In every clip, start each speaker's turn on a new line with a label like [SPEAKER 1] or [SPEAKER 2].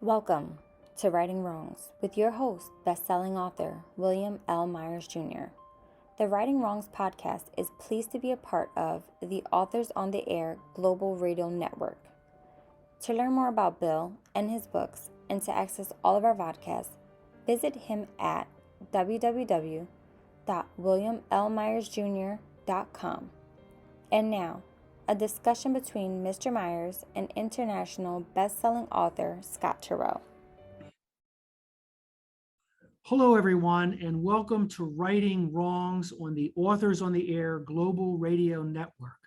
[SPEAKER 1] Welcome to Righting Wrongs with your host, best-selling author William L. Myers Jr. The Righting Wrongs podcast is pleased to be a part of the Authors on the Air Global Radio Network. To learn more about Bill and his books and to access all of our podcasts, visit him at www.williamlmyersjr.com. And now, a discussion between Mr. Myers and international best-selling author Scott Turow.
[SPEAKER 2] Hello, everyone, and welcome to Righting Wrongs on the Authors on the Air Global Radio Network.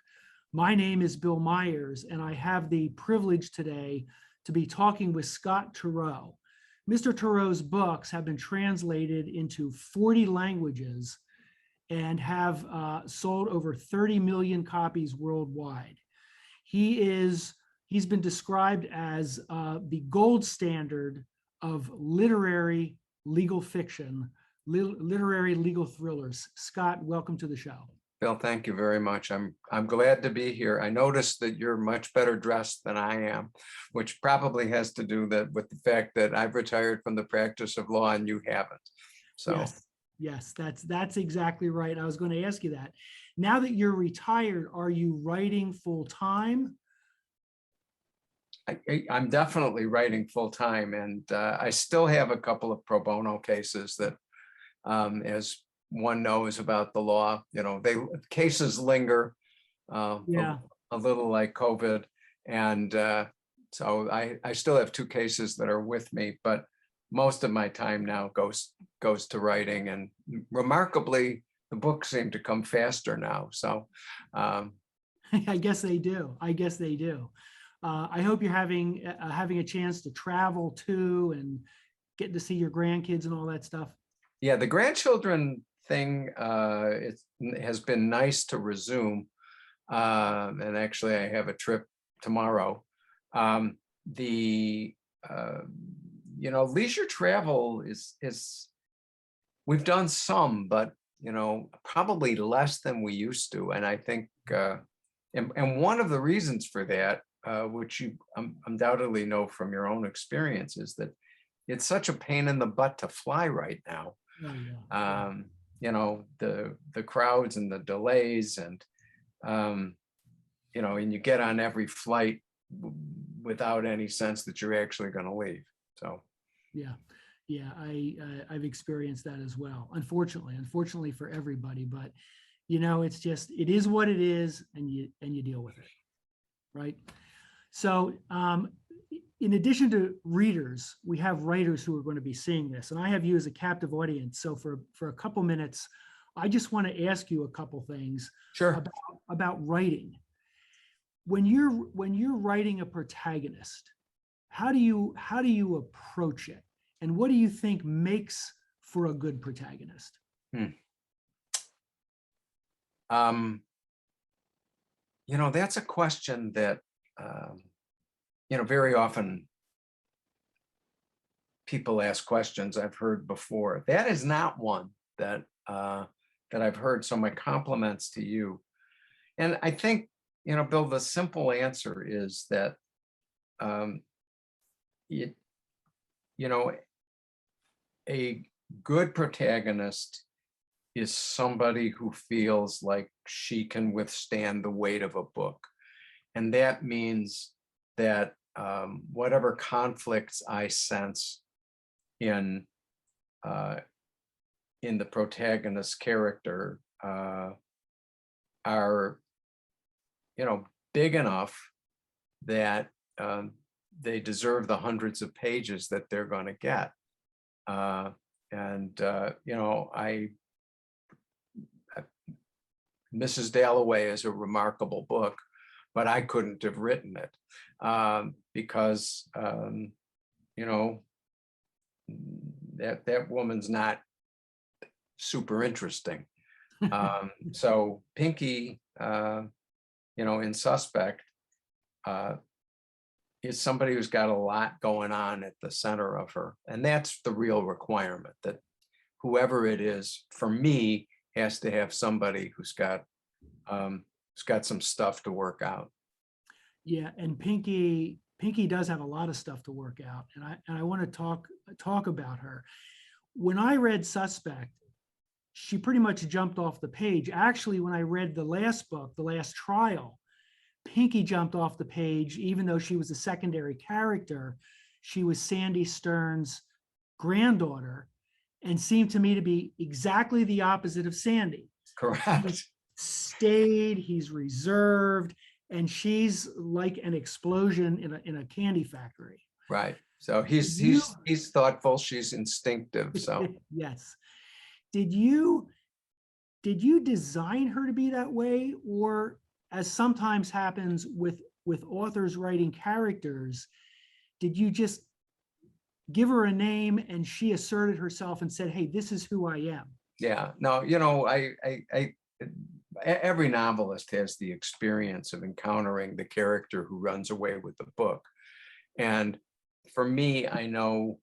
[SPEAKER 2] My name is Bill Myers, and I have the privilege today to be talking with Scott Turow. Mr. Turow's books have been translated into 40 languages and have sold over 30 million copies worldwide. He's been described as the gold standard of literary legal fiction, literary legal thrillers. Scott, welcome to the show.
[SPEAKER 3] Bill, thank you very much. I'm glad to be here. I noticed that you're much better dressed than I am, which probably has to do with the fact that I've retired from the practice of law and you haven't. So.
[SPEAKER 2] Yes, that's exactly right. I was going to ask you that. Now that you're retired, are you writing full time?
[SPEAKER 3] I'm definitely writing full time, and I still have a couple of pro bono cases that, as one knows about the law, cases linger, a little like COVID, and so I still have two cases that are with me, but most of my time now goes to writing, and remarkably, the books seem to come faster now. So
[SPEAKER 2] I guess they do. I hope you're having a chance to travel too and getting to see your grandkids and all that stuff.
[SPEAKER 3] Yeah, the grandchildren thing it has been nice to resume, and actually I have a trip tomorrow. Leisure travel is we've done some, but probably less than we used to. And I think, and one of the reasons for that, which you undoubtedly know from your own experience, is that it's such a pain in the butt to fly right now.
[SPEAKER 2] Oh, yeah.
[SPEAKER 3] The crowds and the delays, and and you get on every flight without any sense that you're actually going to leave. So.
[SPEAKER 2] Yeah, I've experienced that as well. Unfortunately for everybody, but it is what it is, and you deal with it, right? So, in addition to readers, we have writers who are going to be seeing this, and I have you as a captive audience. So, for a couple minutes, I just want to ask you a couple things.
[SPEAKER 3] Sure.
[SPEAKER 2] About writing. When you're writing a protagonist, how do you approach it? And what do you think makes for a good protagonist?
[SPEAKER 3] That's a question that, very often people ask questions I've heard before. That is not one that I've heard. So my compliments to you. And I think, Bill, the simple answer is that, a good protagonist is somebody who feels like she can withstand the weight of a book. And that means that whatever conflicts I sense in the protagonist's character are, big enough that they deserve the hundreds of pages that they're going to get. Mrs. Dalloway is a remarkable book, but I couldn't have written it because that woman's not super interesting. So Pinky, in Suspect, is somebody who's got a lot going on at the center of her. And that's the real requirement, that whoever it is, for me, has to have somebody who's got some stuff to work out.
[SPEAKER 2] Yeah, and Pinky Pinky does have a lot of stuff to work out, and I want to talk about her. When I read Suspect, she pretty much jumped off the page. Actually, when I read the last book, The Last Trial, Pinky jumped off the page, even though she was a secondary character. She was Sandy Stern's granddaughter and seemed to me to be exactly the opposite of Sandy.
[SPEAKER 3] Correct.
[SPEAKER 2] He's staid, he's reserved, and she's like an explosion in a candy factory.
[SPEAKER 3] Right. So he's thoughtful, she's instinctive. So
[SPEAKER 2] yes. Did you design her to be that way, or as sometimes happens with authors writing characters, did you just give her a name and she asserted herself and said, hey, this is who I am?
[SPEAKER 3] Yeah, no, every novelist has the experience of encountering the character who runs away with the book. And for me, I know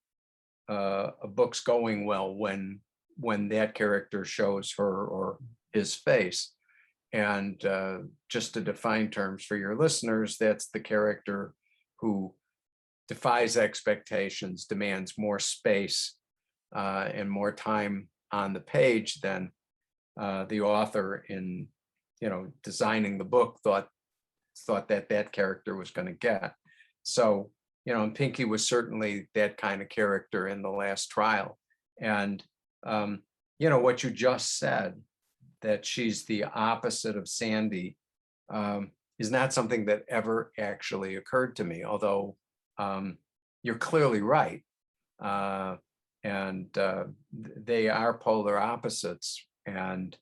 [SPEAKER 3] a book's going well when that character shows her or his face. And just to define terms for your listeners, that's the character who defies expectations, demands more space and more time on the page than the author in designing the book thought that character was going to get. So and Pinky was certainly that kind of character in The Last Trial. And what you just said, that she's the opposite of Sandy, is not something that ever actually occurred to me, although you're clearly right. And they are polar opposites, and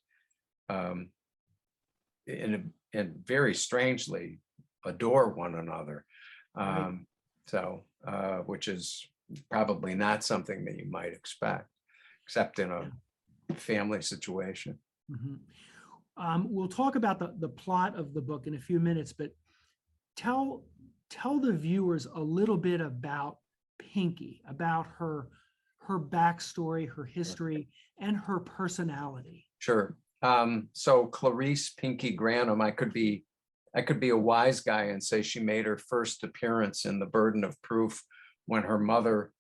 [SPEAKER 3] very strangely adore one another.
[SPEAKER 2] Right.
[SPEAKER 3] Which is probably not something that you might expect, except in a family situation.
[SPEAKER 2] Mm-hmm. We'll talk about the plot of the book in a few minutes, but tell the viewers a little bit about Pinky, about her backstory, her history, and her personality.
[SPEAKER 3] Sure. So Clarice Pinky Granum, I could be a wise guy and say she made her first appearance in The Burden of Proof when her mother,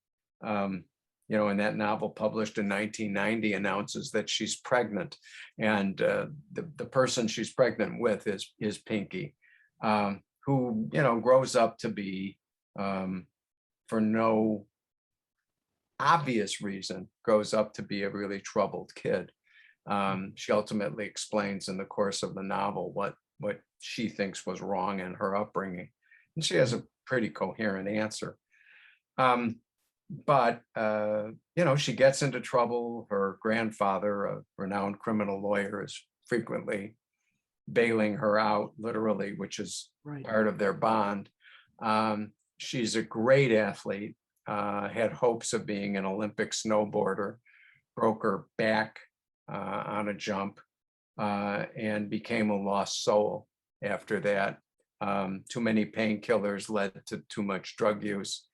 [SPEAKER 3] in that novel published in 1990, announces that she's pregnant, and the person she's pregnant with is Pinky, who grows up to be, for no obvious reason, grows up to be a really troubled kid. She ultimately explains in the course of the novel what she thinks was wrong in her upbringing, and she has a pretty coherent answer. But she gets into trouble. Her grandfather, a renowned criminal lawyer, is frequently bailing her out, literally, which is part of their bond. She's a great athlete, had hopes of being an Olympic snowboarder, broke her back on a jump, and became a lost soul after that. Too many painkillers led to too much drug use,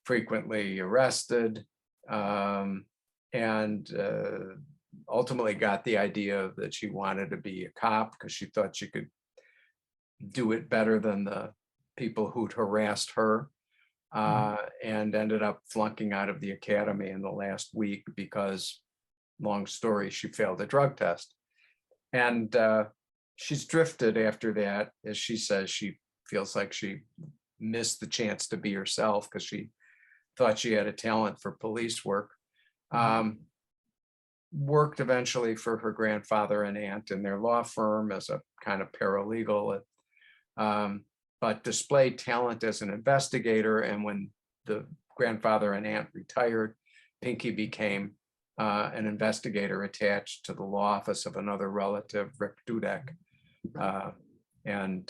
[SPEAKER 3] frequently arrested, and ultimately got the idea that she wanted to be a cop because she thought she could do it better than the people who'd harassed her, and ended up flunking out of the academy in the last week because, long story, she failed a drug test. And she's drifted after that. As she says, she feels like she missed the chance to be herself because she thought she had a talent for police work. Worked eventually for her grandfather and aunt in their law firm as a kind of paralegal, but displayed talent as an investigator. And when the grandfather and aunt retired, Pinky became an investigator attached to the law office of another relative, Rick Dudek. And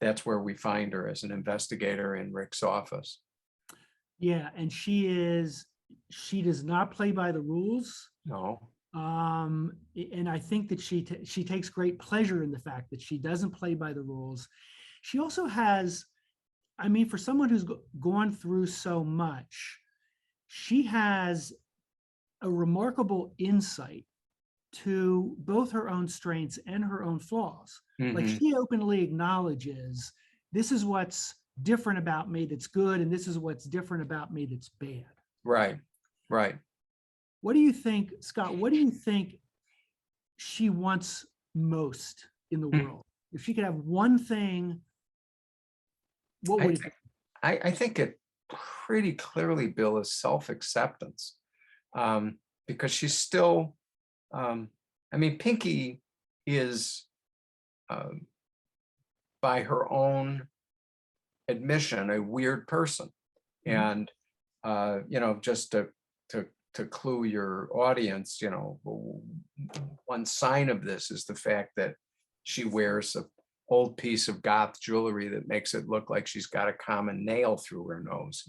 [SPEAKER 3] that's where we find her, as an investigator in Rick's office.
[SPEAKER 2] Yeah, and she does not play by the rules.
[SPEAKER 3] No.
[SPEAKER 2] And I think that she takes great pleasure in the fact that she doesn't play by the rules. She also has, for someone who's gone through so much, she has a remarkable insight to both her own strengths and her own flaws. Like, she openly acknowledges, this is what's different about me that's good, and this is what's different about me that's bad.
[SPEAKER 3] Right, right.
[SPEAKER 2] What do you think, Scott? What do you think she wants most in the world? If she could have one thing, what
[SPEAKER 3] I
[SPEAKER 2] would it be?
[SPEAKER 3] think, I think it pretty clearly, Bill, is self-acceptance. Because she's still, I mean, Pinky is, by her own admission, a weird person.
[SPEAKER 2] Mhm.
[SPEAKER 3] And, just to clue your audience, one sign of this is the fact that she wears a old piece of goth jewelry that makes it look like she's got a common nail through her nose.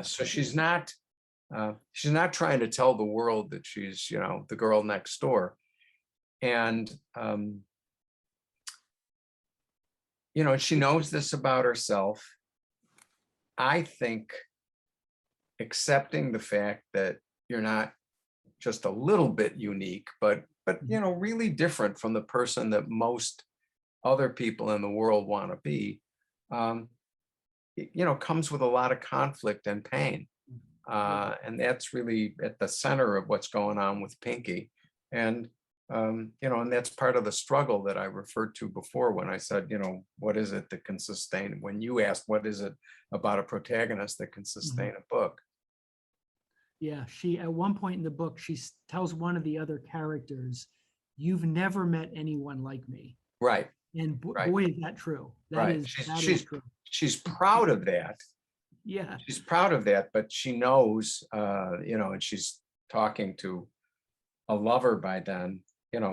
[SPEAKER 3] So she's not trying to tell the world that she's, the girl next door. And, she knows this about herself. I think accepting the fact that you're not just a little bit unique, but really different from the person that most other people in the world want to be, comes with a lot of conflict and pain. And that's really at the center of what's going on with Pinky. And, and that's part of the struggle that I referred to before when I said, what is it that can sustain, when you asked, what is it about a protagonist that can sustain a book?
[SPEAKER 2] Yeah, she, at one point in the book, she tells one of the other characters, "You've never met anyone like me."
[SPEAKER 3] Right.
[SPEAKER 2] And
[SPEAKER 3] Right.
[SPEAKER 2] boy, is that true. That
[SPEAKER 3] Right.
[SPEAKER 2] is true.
[SPEAKER 3] She's proud of that.
[SPEAKER 2] Yeah.
[SPEAKER 3] She's proud of that, but she knows, and she's talking to a lover by then,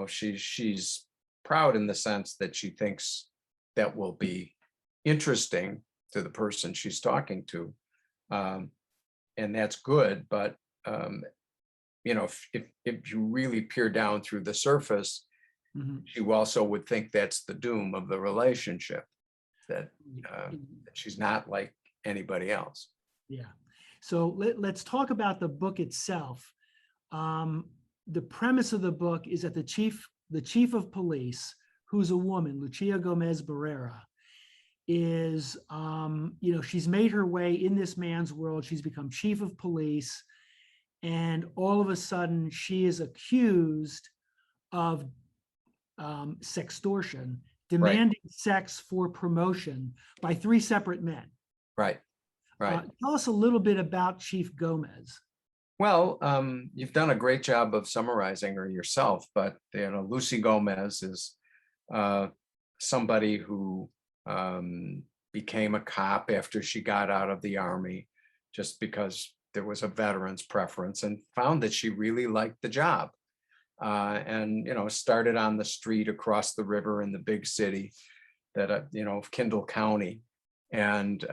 [SPEAKER 3] she's proud in the sense that she thinks that will be interesting to the person she's talking to. And that's good, but if you really peer down through the surface,
[SPEAKER 2] Mhm.
[SPEAKER 3] she also would think that's the doom of the relationship, that she's not like anybody else.
[SPEAKER 2] Yeah. So let's talk about the book itself. The premise of the book is that the chief of police, who's a woman, Lucia Gomez Barrera, is, she's made her way in this man's world. She's become chief of police. And all of a sudden, she is accused of sextortion, demanding sex for promotion by 3 separate men.
[SPEAKER 3] Right. Right.
[SPEAKER 2] Tell us a little bit about Chief Gomez.
[SPEAKER 3] Well, you've done a great job of summarizing her yourself, but Lucy Gomez is somebody who became a cop after she got out of the Army, just because there was a veteran's preference, and found that she really liked the job. And started on the street across the river in the big city that of Kendall County, and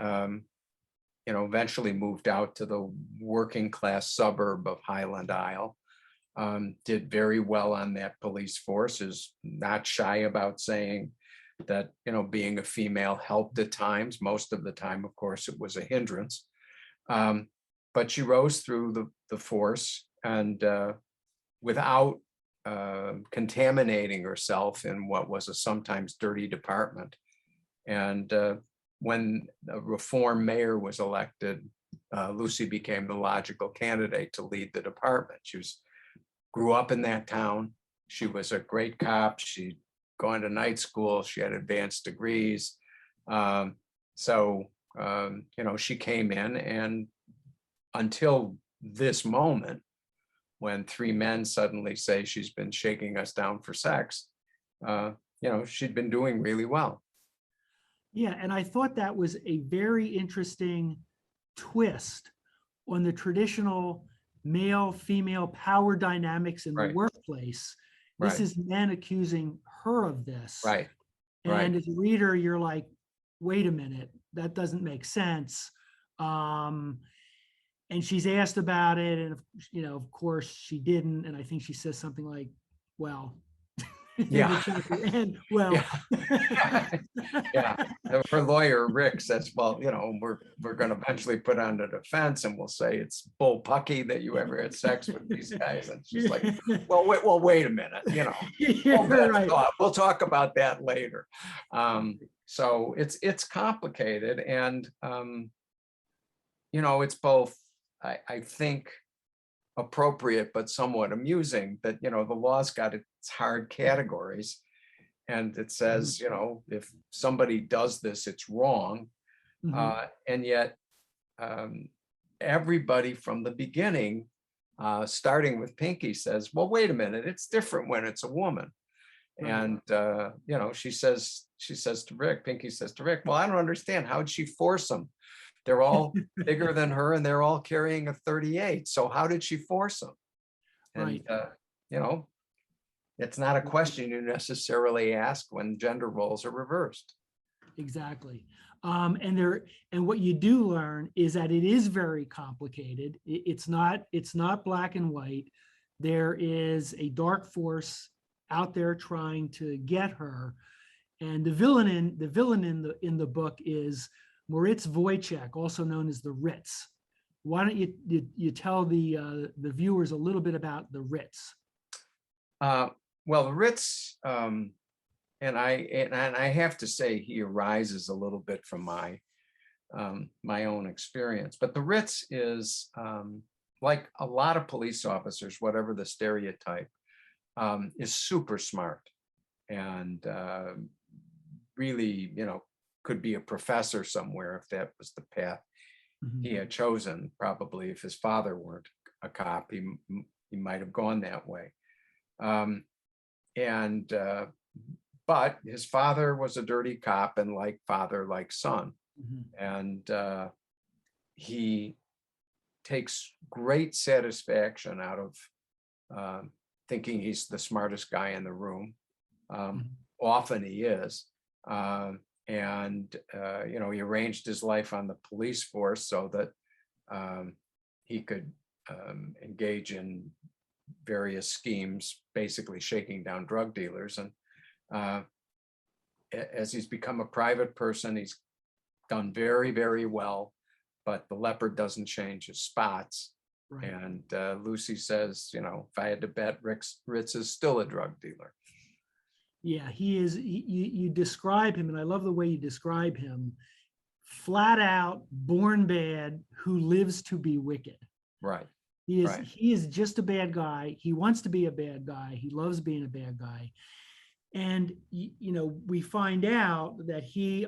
[SPEAKER 3] eventually moved out to the working class suburb of Highland Isle. Did very well on that police force, is not shy about saying that being a female helped at times. Most of the time, of course, it was a hindrance. But she rose through the force, and without contaminating herself in what was a sometimes dirty department. And when a reform mayor was elected, Lucy became the logical candidate to lead the department. She grew up in that town. She was a great cop. She'd gone to night school. She had advanced degrees. She came in, and until this moment, when 3 men suddenly say she's been shaking us down for sex, she'd been doing really well.
[SPEAKER 2] Yeah, and I thought that was a very interesting twist on the traditional male-female power dynamics in the workplace. This is men accusing her of this.
[SPEAKER 3] Right.
[SPEAKER 2] And as a reader, you're like, wait a minute, that doesn't make sense. And she's asked about it, and of course she didn't. And I think she says something like, well,
[SPEAKER 3] yeah.
[SPEAKER 2] And well,
[SPEAKER 3] yeah. Her lawyer Rick says, well, we're going to eventually put on the defense, and we'll say it's bull pucky that you ever had sex with these guys. And she's like, well, wait a minute,
[SPEAKER 2] yeah, right.
[SPEAKER 3] we'll talk about that later. So it's complicated, and it's both, I think, appropriate but somewhat amusing that the law's got its hard categories, and it says, if somebody does this, it's wrong.
[SPEAKER 2] Mhm.
[SPEAKER 3] And yet um, everybody from the beginning, starting with Pinky, says, well, wait a minute, it's different when it's a woman.
[SPEAKER 2] Right.
[SPEAKER 3] And she says to Rick, Pinky says to Rick, well, I don't understand, how'd she force them? They're all bigger than her and they're all carrying a 38, so how did she force them? And
[SPEAKER 2] Right.
[SPEAKER 3] it's not a question you necessarily ask when gender roles are reversed.
[SPEAKER 2] Exactly. And what you do learn is that it is very complicated. It's not black and white. There is a dark force out there trying to get her. And the villain in the book is Moritz Wojciech, also known as the Ritz. Why don't you tell the viewers a little bit about the Ritz?
[SPEAKER 3] Well, the Ritz, and I have to say, he arises a little bit from my own experience. But the Ritz is, like a lot of police officers, whatever the stereotype, is super smart, and really, could be a professor somewhere if that was the path he had chosen. Probably if his father weren't a cop, he might have gone that way. And but his father was a dirty cop, and like father, like son. And he takes great satisfaction out of thinking he's the smartest guy in the room. Often he is. And he arranged his life on the police force so that he could engage in various schemes, basically shaking down drug dealers. And as he's become a private person, he's done very, very well, but the leopard doesn't change his spots.
[SPEAKER 2] Right.
[SPEAKER 3] And Lucy says, if I had to bet, Ritz is still a drug dealer.
[SPEAKER 2] Yeah, he is. You describe him, and I love the way you describe him. Flat out, born bad, who lives to be wicked.
[SPEAKER 3] Right.
[SPEAKER 2] He is.
[SPEAKER 3] Right.
[SPEAKER 2] He is just a bad guy. He wants to be a bad guy. He loves being a bad guy. And we find out that he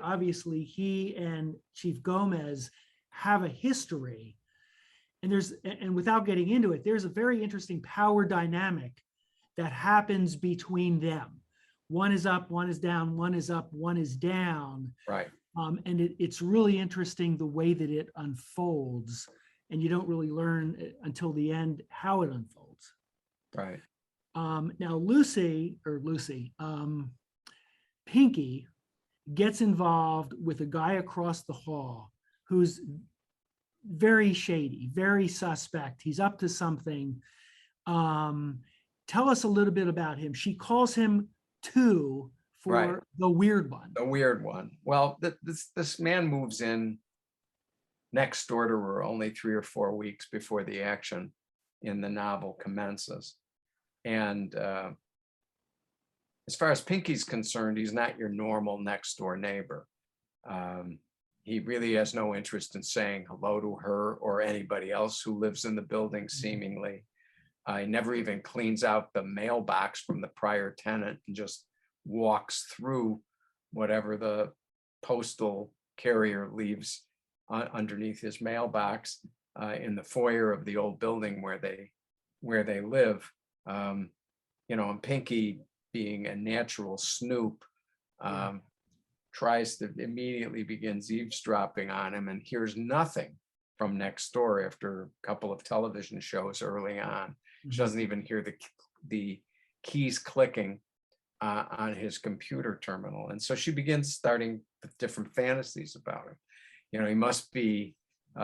[SPEAKER 2] and Chief Gomez have a history. And without getting into it, there's a very interesting power dynamic that happens between them. One is up, one is down, one is up, one is down.
[SPEAKER 3] Right.
[SPEAKER 2] And it's really interesting the way that it unfolds, and you don't really learn until the end how it unfolds.
[SPEAKER 3] Right.
[SPEAKER 2] Now Pinky gets involved with a guy across the hall who's very shady, very suspect. He's up to something. Tell us a little bit about him. She calls him Two for
[SPEAKER 3] Right.
[SPEAKER 2] the weird one.
[SPEAKER 3] The weird one. Well, this man moves in next door to her only 3 or 4 weeks before the action in the novel commences. And as far as Pinky's concerned, he's not your normal next door neighbor. He really has no interest in saying hello to her or anybody else who lives in the building, seemingly. He never even cleans out the mailbox from the prior tenant and just walks through whatever the postal carrier leaves underneath his mailbox in the foyer of the old building where they live. And Pinky, being a natural snoop, tries to immediately begins eavesdropping on him and hears nothing from next door after a couple of television shows early on. She doesn't even hear the keys clicking on his computer terminal. And so she begins starting with different fantasies about him. He must be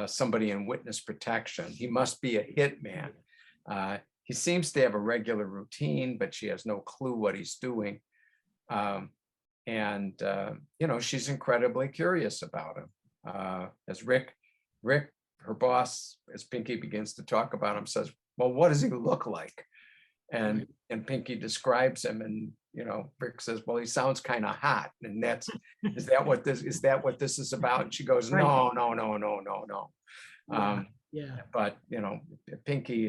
[SPEAKER 3] somebody in witness protection. He must be a hitman. He seems to have a regular routine, but she has no clue what he's doing. And she's incredibly curious about him. As Rick, her boss, as Pinky begins to talk about him, says, well, what does he look like? And Pinky describes him, and Rick says, well, he sounds kind of hot. And is that what this is about? And she goes,
[SPEAKER 2] Right.
[SPEAKER 3] no, no, no, no, no, no.
[SPEAKER 2] Yeah. Yeah.
[SPEAKER 3] But, Pinky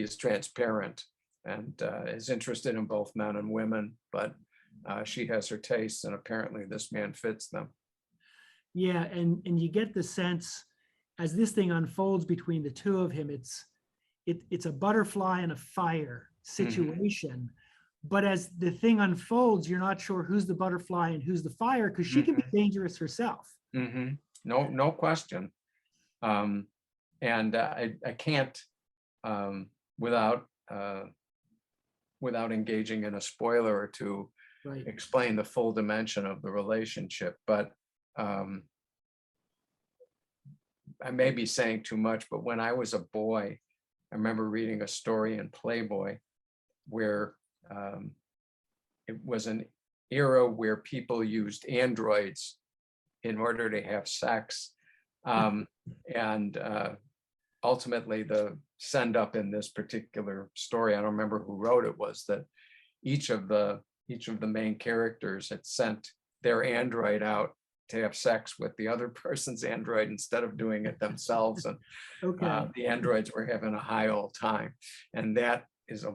[SPEAKER 3] is transparent and is interested in both men and women, but she has her tastes, and apparently this man fits them.
[SPEAKER 2] Yeah, and you get the sense as this thing unfolds between the two of him, it's a butterfly and a fire situation. But as the thing unfolds, you're not sure who's the butterfly and who's the fire, because she can be dangerous herself.
[SPEAKER 3] No question. And I can't, without engaging in a spoiler or two,
[SPEAKER 2] Right.
[SPEAKER 3] explain the full dimension of the relationship. But I may be saying too much, but when I was a boy, I remember reading a story in Playboy where it was an era where people used androids in order to have sex. And ultimately the send up in this particular story, I don't remember who wrote it, was that each of the main characters had sent their android out to have sex with the other person's android instead of doing it themselves. And the androids were having a high old time. And that is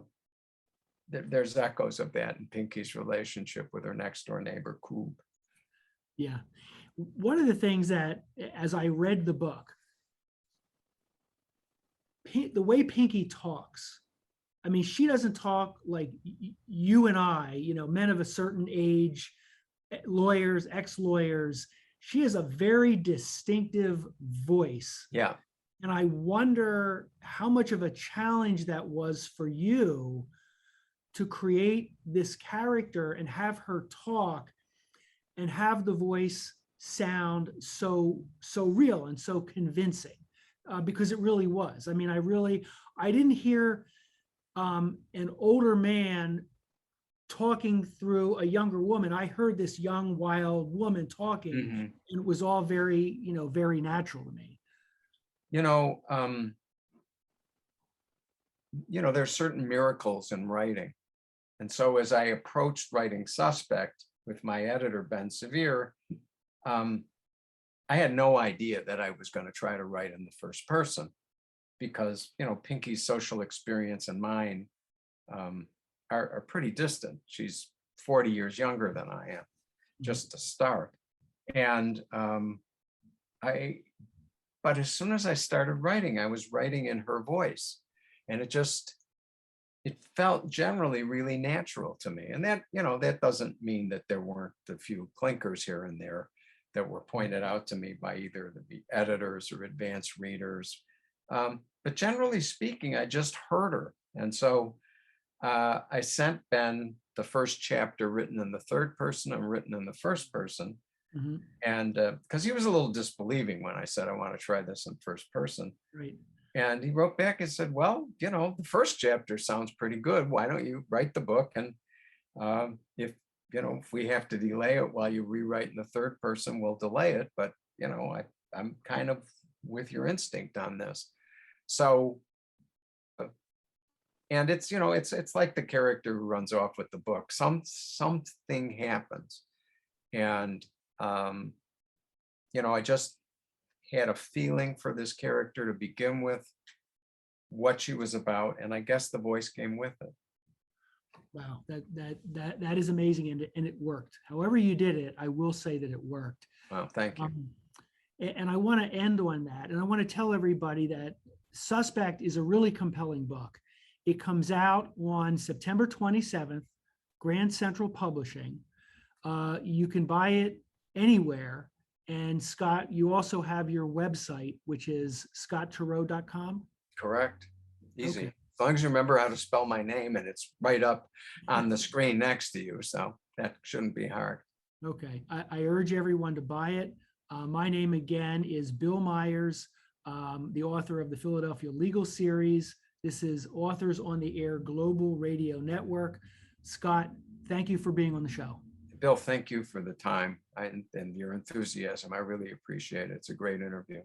[SPEAKER 3] there's echoes of that in Pinky's relationship with her next door neighbor, Coob.
[SPEAKER 2] Yeah. One of the things that, as I read the book, the way Pinky talks, I mean, she doesn't talk like you and I, men of a certain age, lawyers, ex-lawyers. She has a very distinctive voice.
[SPEAKER 3] Yeah.
[SPEAKER 2] And I wonder how much of a challenge that was for you to create this character and have her talk and have the voice sound so real and so convincing, because it really was. I mean, I didn't hear an older man talking through a younger woman. I heard this young, wild woman talking, and it was all very, very natural to me.
[SPEAKER 3] There's certain miracles in writing. And so as I approached writing Suspect with my editor, Ben Sevier, I had no idea that I was going to try to write in the first person, because, Pinky's social experience and mine are pretty distant. She's 40 years younger than I am, just to start. And but as soon as I started writing, I was writing in her voice, and it felt generally really natural to me. And that, that doesn't mean that there weren't a few clinkers here and there that were pointed out to me by either the editors or advanced readers. But generally speaking, I just heard her. And so I sent Ben the first chapter written in the third person and written in the first person. And because he was a little disbelieving when I said, I want to try this in first person.
[SPEAKER 2] Right.
[SPEAKER 3] And he wrote back and said, well, the first chapter sounds pretty good. Why don't you write the book? And if we have to delay it while you rewrite in the third person, we'll delay it. But, I'm kind of with your instinct on this. So, and it's, it's like the character who runs off with the book. Something happens. And, I just had a feeling for this character to begin with, what she was about, and I guess the voice came with it.
[SPEAKER 2] Wow, that is amazing, and it worked. However you did it, I will say that it worked.
[SPEAKER 3] Well, thank you.
[SPEAKER 2] And I want to end on that, and I want to tell everybody that Suspect is a really compelling book. It comes out on September 27th, Grand Central Publishing. You can buy it anywhere. And Scott, you also have your website, which is scottturow.com.
[SPEAKER 3] Correct. Easy.
[SPEAKER 2] Okay.
[SPEAKER 3] As long as you remember how to spell my name, and it's right up on the screen next to you. So that shouldn't be hard.
[SPEAKER 2] Okay. I urge everyone to buy it. My name again is Bill Myers, the author of the Philadelphia Legal Series. This is Authors on the Air Global Radio Network. Scott, thank you for being on the show.
[SPEAKER 3] Bill, thank you for the time and your enthusiasm. I really appreciate it. It's a great interview.